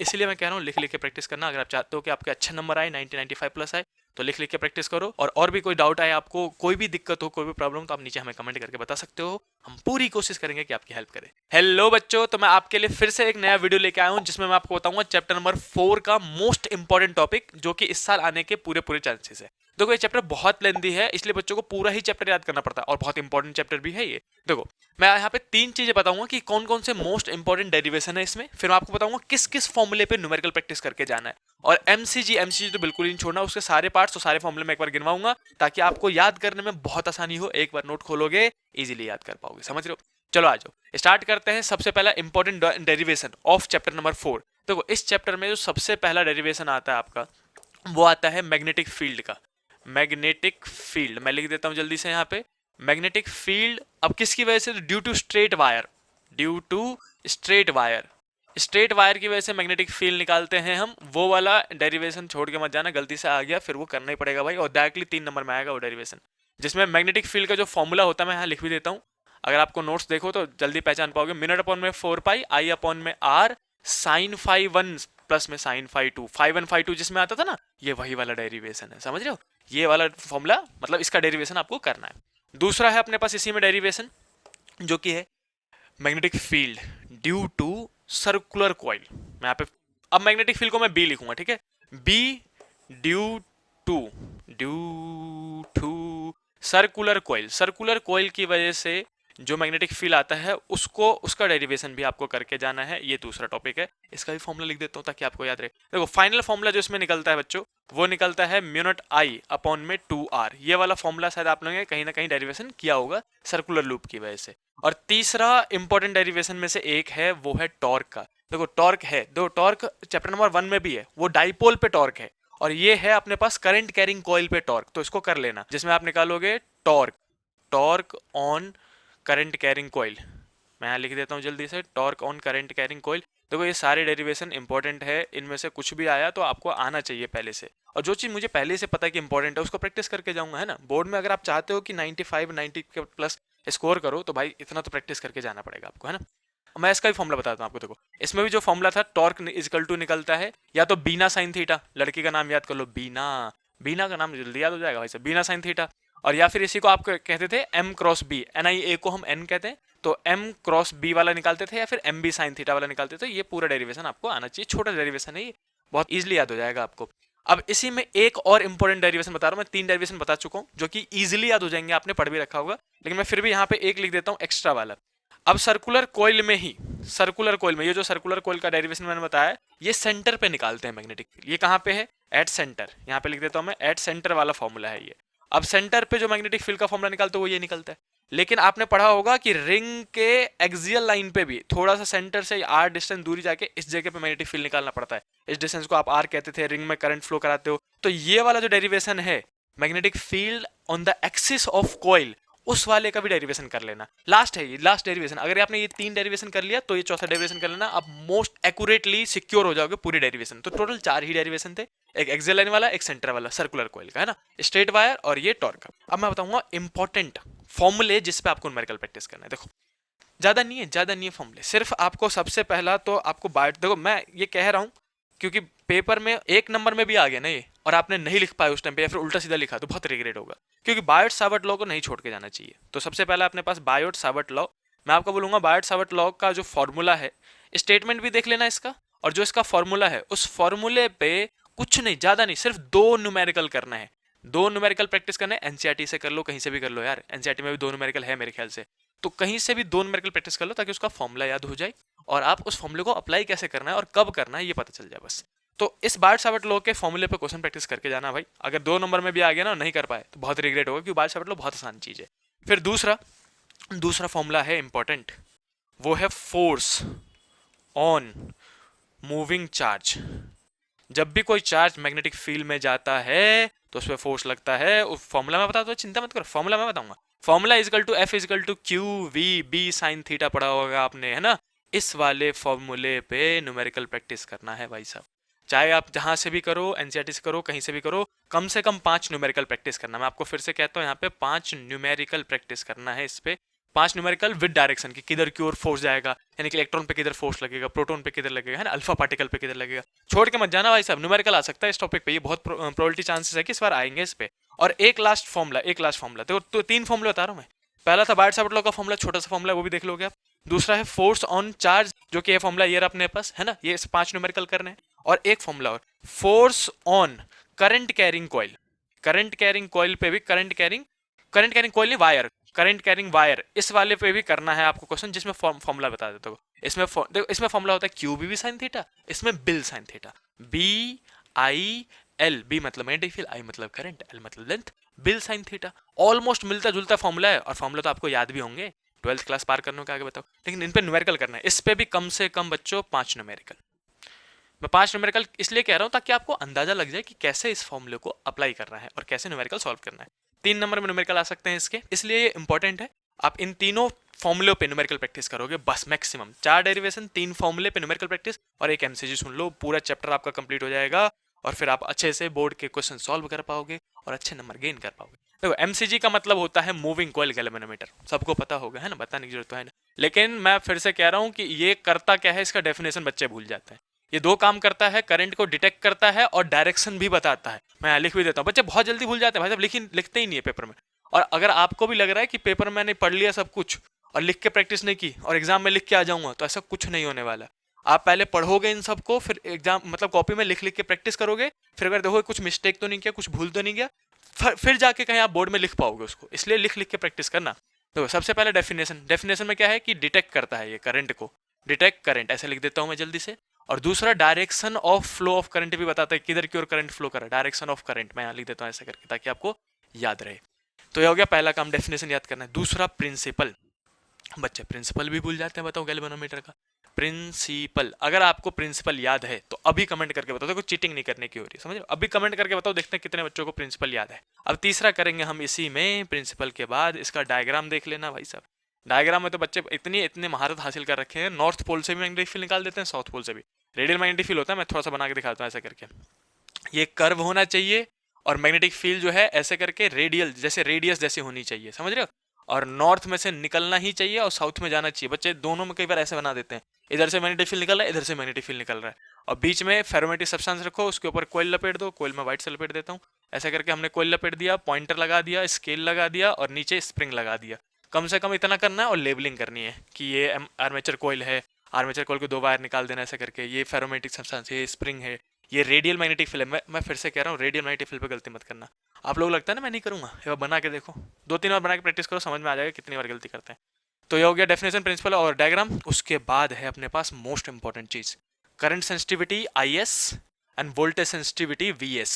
इसलिए मैं कह रहा हूँ लिख लिख के प्रैक्टिस करना। अगर आप चाहते हो कि आपके अच्छे नंबर आए, 90 95 प्लस आए, तो लिख लिख के प्रैक्टिस करो। और भी कोई डाउट आए आपको, कोई भी दिक्कत हो, कोई भी प्रॉब्लम, तो आप नीचे हमें कमेंट करके बता सकते हो। हम पूरी कोशिश करेंगे कि आपकी हेल्प करें। हेलो बच्चों, तो मैं आपके लिए फिर से एक नया वीडियो लेके आया हूँ जिसमें मैं आपको बताऊंगा चैप्टर नंबर 4 का मोस्ट इंपॉर्टेंट टॉपिक, जो कि इस साल आने के पूरे पूरे चांसेस है। देखो, ये चैप्टर बहुत लेंदी है, इसलिए बच्चों को पूरा ही चैप्टर याद करना पड़ता है, और बहुत इंपॉर्टेंट चैप्टर भी है ये। देखो, मैं यहाँ पे 3 चीजें बताऊंगा कि कौन कौन से मोस्ट इंपॉर्टेंट डेरिवेशन है इसमें। फिर मैं आपको बताऊंगा किस किस फॉर्मूले पे न्यूमेरिकल प्रैक्टिस करके जाना है। और एमसीजी तो बिल्कुल ही नहीं छोड़ना, उसके सारे पार्ट्स और सारे फॉर्मूले मैं एक बार गिनवाऊंगा, ताकि आपको याद करने में बहुत आसानी हो। एक बार नोट खोलोगे इजीली याद कर पाओगे। समझ रहे हो? चलो आ जाओ, स्टार्ट करते हैं। सबसे पहला important derivation of chapter number 4। देखो, इस चैप्टर में जो सबसे पहला डेरिवेशन आता है आपका, वो आता है मैग्नेटिक फील्ड का। मैग्नेटिक फील्ड मैं लिख देता हूं जल्दी से यहाँ पे। मैग्नेटिक फील्ड अब किसकी वजह से? Due to straight wire. Due to straight wire. Straight wire की वजह से मैग्नेटिक फील्ड निकालते हैं हम। वो वाला डेरिवेशन छोड़ के मत जाना, गलती से आ गया फिर वो करना ही पड़ेगा भाई, और डायरेक्टली 3 नंबर में आएगा वो डेरिवेशन, जिसमें मैग्नेटिक फील्ड का जो फॉर्मूला होता है मैं यहाँ लिख भी देता हूँ। अगर आपको नोट्स देखो तो जल्दी पहचान पाओगे। मिनट अपॉन में 4 पाई, आई अपॉन में आर, साइन फाई 1 प्लस में साइन फाई 2, फाई 1 फाई 2 जिसमें आता था ना, ये वही वाला डेरिवेशन है। समझ रहे हो? ये वाला फॉर्मूला, मतलब इसका डेरिवेशन आपको करना है। दूसरा है अपने पास इसी में डेरिवेशन, जो कि है magnetic field due to circular coil. मैं यहाँ पे अब मैग्नेटिक फील्ड को मैं बी लिखूंगा, ठीक है? B due to circular coil. Circular coil की वजह से जो मैग्नेटिक फील्ड आता है उसको, उसका डेरिवेशन भी आपको करके जाना है। ये दूसरा टॉपिक है, इसका भी फॉर्मूला लिख देता हूँ ताकि आपको याद रहे। देखो, फाइनल फॉर्मूला जो इसमें निकलता है बच्चों, वो निकलता है म्यूनट आई अपॉन में 2r। ये वाला फॉर्मूला शायद आप लोगों ने कहीं ना कहीं डेरिवेशन किया होगा सर्कुलर लूप की वजह से। और तीसरा इंपॉर्टेंट डेरिवेशन में से एक है, वो है टॉर्क का। देखो, टॉर्क है, दो टॉर्क चैप्टर नंबर 1 में भी है, वो डाइपोल पे टॉर्क है। और ये है अपने पास करंट कैरिंग कॉइल पे टॉर्क। तो इसको कर लेना, जिसमें आप निकालोगे torque, torque on current carrying coil. मैं यहाँ लिख देता हूँ जल्दी से, torque on current carrying coil. देखो, ये सारे डेरिवेशन इंपॉर्टेंट है, इनमें से कुछ भी आया तो आपको आना चाहिए पहले से। और जो चीज़ मुझे पहले से पता है कि इंपॉर्टेंट है, उसको प्रैक्टिस करके जाऊंगा, है ना? बोर्ड में अगर आप चाहते हो कि 95 90 के प्लस स्कोर करो, तो भाई इतना तो प्रैक्टिस करके जाना पड़ेगा आपको, है ना? मैं इसका भी फॉर्मूला बताता हूँ आपको। देखो, इसमें भी जो फॉर्मूला था, टॉर्क इजकल टू निकलता है या तो बीना साइन थीटा, लड़की का नाम याद कर लो, बीना। बीना का नाम जल्दी याद हो जाएगा भाई साहब, बीना साइन थीटा। और या फिर इसी को आप कहते थे एम क्रॉस बी, एन आई ए को हम एन कहते हैं, तो एम क्रॉस बी वाला निकालते थे, या फिर एम बी साइन थीटा वाला निकालते थे। ये पूरा डेरिवेशन आपको आना चाहिए, छोटा डेरिवेशन है ये, बहुत ईजिली याद हो जाएगा आपको। अब इसी में एक और इंपॉर्टेंट डेरिवेशन बता रहा हूँ मैं। 3 डेरिवेशन बता चुका हूँ जो कि इजीली याद हो जाएंगे, आपने पढ़ भी रखा होगा, लेकिन मैं फिर भी यहाँ पे एक लिख देता हूँ एक्स्ट्रा वाला। अब सर्कुलर कॉइल में ही, सर्कुलर कॉइल में ये जो सर्कुलर कॉइल का डेरिवेशन मैंने बताया, ये सेंटर पे निकालते हैं मैग्नेटिक फील्ड। ये कहाँ पे है? At centre. यहाँ पे लिख देता हूँ मैं, एट सेंटर वाला फॉर्मूला है ये। अब सेंटर पे जो मैग्नेटिक फील्ड का फॉर्मूला निकालते हो वो ये निकलता है। लेकिन आपने पढ़ा होगा कि रिंग के एक्सियल लाइन पे भी थोड़ा सा सेंटर से आर डिस्टेंस दूरी जाके इस जगह पे मैग्नेटिक फील्ड निकालना पड़ता है। इस डिस्टेंस को आप आर कहते थे, रिंग में करंट फ्लो कराते हो। तो ये वाला जो डेरिवेशन है, magnetic field on the axis of coil, उस वाले का भी डेरिवेशन कर लेना। लास्ट है ये, लास्ट डेरिवेशन। अगर आपने ये 3 डेरिवेशन कर लिया तो ये चौथा डेरिवेशन कर लेना। आप मोस्ट एक्यूरेटली सिक्योर हो जाओगे पूरी डेरिवेशन। तो टोटल 4 ही डेरिवेशन थे, एक एक्सियल लाइन वाला, एक सेंटर वाला सर्कुलर कॉइल का, है ना, स्ट्रेट वायर, और ये टॉर्क का। अब मैं बताऊंगा इंपॉर्टेंट फॉर्मूले जिस पे आपको न्यूमेरिकल प्रैक्टिस करना है। देखो, ज्यादा नहीं है, ज्यादा नहीं है फॉर्मूले। सिर्फ आपको सबसे पहला तो आपको बायोट, देखो मैं ये कह रहा हूँ क्योंकि पेपर में 1 नंबर में भी आ गया ना ये, और आपने नहीं लिख पाया उस टाइम पे, या फिर उल्टा सीधा लिखा, तो बहुत रिग्रेट होगा। क्योंकि बायोट सावर्ट लॉ को नहीं छोड़ के जाना चाहिए। तो सबसे पहला अपने पास बायोट सावर्ट लॉ। मैं आपको बोलूंगा बायोट सावर्ट लॉ का जो फॉर्मूला है, स्टेटमेंट भी देख लेना इसका, और जो इसका फॉर्मूला है उस फॉर्मूले पे कुछ नहीं, ज्यादा नहीं, सिर्फ 2 न्यूमेरिकल करना है। 2 न्यूमेरिकल प्रैक्टिस करना है। एनसीईआरटी से कर लो, कहीं से भी कर लो यार, एनसीईआरटी में भी 2 न्यूमेरिकल है मेरे ख्याल से। तो कहीं से भी 2 न्यूमेरिकल प्रैक्टिस कर लो, ताकि उसका फॉर्मूला याद हो जाए, और आप उस फॉर्मूले को अप्लाई कैसे करना है और कब करना है ये पता चल जाए बस। तो इस बायोट सावर्ट लॉ के फॉर्मूले पे क्वेश्चन प्रैक्टिस करके जाना भाई। अगर 2 नंबर में भी आ गया ना, नहीं कर पाए, तो बहुत रिग्रेट होगा, क्योंकि बायोट सावर्ट लॉ बहुत आसान चीज है। फिर दूसरा फॉर्मूला है इंपॉर्टेंट, वो है फोर्स ऑन मूविंग चार्ज। जब भी कोई चार्ज मैग्नेटिक फील्ड में जाता है तो उस पर फोर्स लगता है। उस फॉर्मूला मैं बताता हूँ, चिंता मत करो, फॉर्मूला मैं बताऊंगा। Formula equal to F equal to q v B sine theta पढ़ा होगा आपने, है ना? इस वाले फॉर्मूले पे न्यूमेरिकल प्रैक्टिस करना है भाई साहब। चाहे आप जहां से भी करो, एनसीईआरटी से करो, कहीं से भी करो, कम से कम 5 न्यूमेरिकल प्रैक्टिस करना। मैं आपको फिर से कहता हूँ, यहाँ पे 5 न्यूमेरिकल प्रैक्टिस करना है इस पे। 5 न्यूमेरिकल विद डायरेक्शन की किधर की ओर फोर्स जाएगा, यानी कि इलेक्ट्रॉन पे किधर फोर्स लगेगा, प्रोटॉन पे किधर लगेगा, है ना, अल्फा पार्टिकल पे किधर लगेगा। छोड़ के मत जाना भाई साहब, न्यूमेरिकल आ सकता है इस टॉपिक पे, ये बहुत प्रोबेबिलिटी चांसेस है कि इस बार आएंगे इस पे। और एक लास्ट फॉर्मूला तो 3 फॉर्मूला बता रहा हूँ मैं। पहला था बायट-सावर्ट लॉ का फॉर्मूला, छोटा सा फॉर्मूला, वो भी देख लोगे आप। दूसरा है फोर्स ऑन चार्ज, जो कि ये फॉर्मूला ये रहा अपने पास, है ना, ये 5 न्यूमेरिकल करने हैं। और एक फॉर्मूला और, force on current carrying coil. Current carrying coil पे भी करंट कैरिंग कॉइल नहीं, वायर, करंट कैरिंग वायर, इस वाले पे भी करना है आपको क्वेश्चन, जिसमें फॉर्मूला बता देता हूँ। देखो इसमें फॉर्मूला होता है क्यू बी साइन थीटा, इसमें बिल sine theta. B I L, B मतलब मैग्नेटिक फील्ड, आई मतलब करंट, एल मतलब लेंथ, बिल साइन थीटा। ऑलमोस्ट मिलता जुलता फॉर्मूला है, और फॉर्मूला तो आपको याद भी होंगे, 12th क्लास पार करने के आगे बताओ। लेकिन इन पे न्यूमेरिकल करना है, इस पे भी कम से कम बच्चों 5 न्यूमेरिकल। मैं 5 न्यूमेरिकल इसलिए कह रहा हूं ताकि आपको अंदाजा लग जाए कि कैसे इस फॉर्मूले को अप्लाई करना है और कैसे न्यूमेरिकल सॉल्व करना है। 3 नंबर में न्यूमेरिकल आ सकते हैं इसके, इसलिए ये इंपॉर्टेंट है। आप इन तीनों फॉर्मूलों पे न्यूमेरिकल प्रैक्टिस करोगे बस, मैक्सिमम 4 डेरिवेशन, 3 फॉर्मूले पे न्यूमेरिकल प्रैक्टिस और एक एमसीजी सुन लो, पूरा चैप्टर आपका कंप्लीट हो जाएगा। और फिर आप अच्छे से बोर्ड के क्वेश्चन सॉल्व कर पाओगे और अच्छे नंबर गेन कर पाओगे। देखो एमसीजी का मतलब होता है मूविंग कॉइल गैल्वेनोमीटर, सबको पता होगा, है ना, बताने की जरूरत है ना। लेकिन मैं फिर से कह रहा हूँ कि ये करता क्या है, इसका डेफिनेशन बच्चे भूल जाते हैं। ये 2 काम करता है, करंट को डिटेक्ट करता है और डायरेक्शन भी बताता है। मैं लिख भी देता हूँ, बच्चे बहुत जल्दी भूल जाते हैं भाई साहब, लिखते ही नहीं है पेपर में। और अगर आपको भी लग रहा है कि पेपर में मैंने पढ़ लिया सब कुछ और लिख के प्रैक्टिस नहीं की और एग्जाम में लिख के आ जाऊंगा, तो ऐसा कुछ नहीं होने वाला। आप पहले पढ़ोगे इन सबको, फिर एग्जाम मतलब कॉपी में लिख लिख के प्रैक्टिस करोगे, फिर अगर देखोगे कुछ मिस्टेक तो नहीं किया, कुछ भूल तो नहीं गया, फिर जाके कहीं आप बोर्ड में लिख पाओगे उसको। इसलिए लिख लिख के प्रैक्टिस करना। तो सबसे पहले डेफिनेशन में क्या है कि डिटेक्ट करता है ये करंट को, डिटेक्ट करंट, ऐसे लिख देता हूं मैं जल्दी से। और दूसरा direction of flow of current भी बताता है, किधर की ओर करंट फ्लो कर रहा है, डायरेक्शन ऑफ करंट मैं यहाँ लिख देता हूँ ऐसा करके, ताकि आपको याद रहे। तो ये हो गया पहला काम, डेफिनेशन याद करना है। दूसरा प्रिंसिपल, बच्चे प्रिंसिपल भी भूल जाते हैं, बताओ गैल्वेनोमीटर का प्रिंसिपल। अगर आपको प्रिंसिपल याद है तो अभी कमेंट करके बताओ, देखो चीटिंग नहीं करने की हो रही है, समझ, अभी कमेंट करके बताओ, देखते हैं कितने बच्चों को प्रिंसिपल याद है। अब तीसरा करेंगे हम इसी में, प्रिंसिपल के बाद इसका डायग्राम देख लेना भाई साहब। डायग्राम में तो बच्चे इतने महारत हासिल कर रखे हैं, नॉर्थ पोल से भी मैग्नेटिक फील्ड निकाल देते हैं, साउथ पोल से भी। रेडियल मैग्नेटिक फील्ड होता है, मैं थोड़ा सा बना के दिखाता हूँ ऐसा करके। ये कर्व होना चाहिए और मैग्नेटिक फील्ड जो है ऐसे करके रेडियल, जैसे रेडियस जैसे होनी चाहिए, समझ रहे हो। और नॉर्थ में से निकलना ही चाहिए और साउथ में जाना चाहिए। बच्चे दोनों में कई बार ऐसे बना देते हैं, इधर से मैग्नेटिक फील्ड निकल रहा है, इधर से मैग्नेटिक फील्ड निकल रहा है, और बीच में फेरोमैग्नेटिक सब्सटेंस रखो, उसके ऊपर कोयल लपेट दो, कोयल में व्हाइट से लपेट देता हूँ, ऐसा करके हमने कोयल लपेट दिया, पॉइंटर लगा दिया, स्केल लगा दिया और नीचे स्प्रिंग लगा दिया। कम से कम इतना करना है और लेबलिंग करनी है कि ये आर्मेचर कोयल है, आर्मेचर कोयल को 2 वायर निकाल देना ऐसा करके, ये फेरोमैग्नेटिक सब्सटेंस है, ये स्प्रिंग है, ये रेडियल मैग्नेटिक फील्ड है। मैं फिर से कह रहा हूँ, रेडियल मैग्नेटिक फील्ड पे गलती मत करना। आप लोग लगता है ना मैं नहीं करूंगा, ये बना के देखो, 2-3 बार बना के प्रैक्टिस करो, समझ में आ जाएगा कितनी बार गलती करते हैं। तो ये हो गया डेफिनेशन, प्रिंसिपल और डायग्राम। उसके बाद है अपने पास मोस्ट इंपॉर्टेंट चीज, current sensitivity IS end voltage sensitivity VS।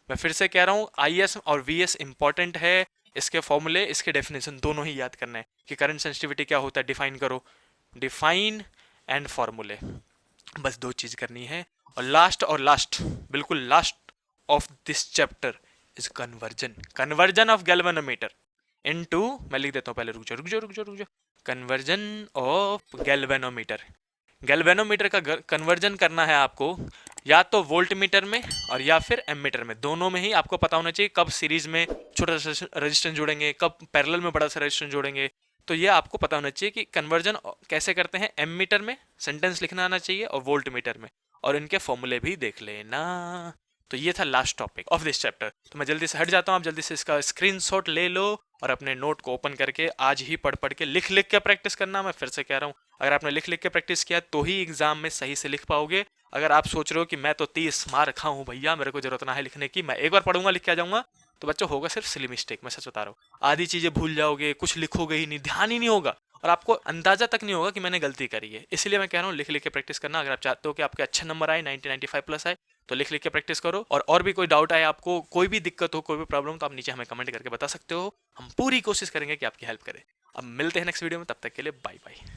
मैं फिर से कह रहा हूँ, IS और VS इंपॉर्टेंट है, इसके फॉर्मूले, इसके डेफिनेशन दोनों ही याद करना है कि करंट सेंसिटिविटी क्या होता है, डिफाइन करो, डिफाइन एंड फॉर्मूले, बस 2 चीज करनी है। और लास्ट बिल्कुल last of this chapter is conversion of galvanometer into, मैं लिख देता हूं पहले, रुक जाओ, कन्वर्जन ऑफ गैल्वेनोमीटर का कन्वर्जन करना है आपको, या तो वोल्ट मीटर में और या फिर एमीटर में, दोनों में ही आपको पता होना चाहिए कब सीरीज में छोटा सा रेजिस्टेंस जोड़ेंगे, कब पैरेलल में बड़ा सा रेजिस्टेंस जोड़ेंगे। तो ये आपको पता होना चाहिए कि कन्वर्जन कैसे करते हैं, एमीटर में सेंटेंस लिखना आना चाहिए और वोल्ट मीटर में, और इनके फॉर्मूले भी देख लेना। तो ये था last topic of this chapter. तो मैं जल्दी से हट जाता हूँ, आप जल्दी से इसका स्क्रीनशॉट ले लो और अपने नोट को ओपन करके आज ही पढ़ के लिख के प्रैक्टिस करना। मैं फिर से कह रहा हूँ, अगर आपने लिख के प्रैक्टिस किया तो ही एग्जाम में सही से लिख पाओगे। अगर आप सोच रहे हो कि मैं तो 30 मार रखा हूँ भैया, मेरे को जरूरत ना है लिखने की, मैं एक बार पढ़ूंगा लिख के आ जाऊंगा, तो बच्चों होगा सिर्फ सिली मिस्टेक। मैं सच बता रहा हूँ, आधी चीजें भूल जाओगे, कुछ लिखोगे ही नहीं, ध्यान ही नहीं होगा और आपको अंदाजा तक नहीं होगा कि मैंने गलती करी है। इसलिए मैं कह रहा हूँ लिख के प्रैक्टिस करना। अगर आप चाहते हो कि आपके अच्छे नंबर आए, 90-95 प्लस आए, तो लिख के प्रैक्टिस करो। और भी कोई डाउट आए आपको, कोई भी दिक्कत हो, कोई भी प्रॉब्लम, तो आप नीचे हमें कमेंट करके बता सकते हो। हम पूरी कोशिश करेंगे कि आपकी हेल्प करें। अब मिलते हैं नेक्स्ट वीडियो में, तब तक के लिए बाय बाय।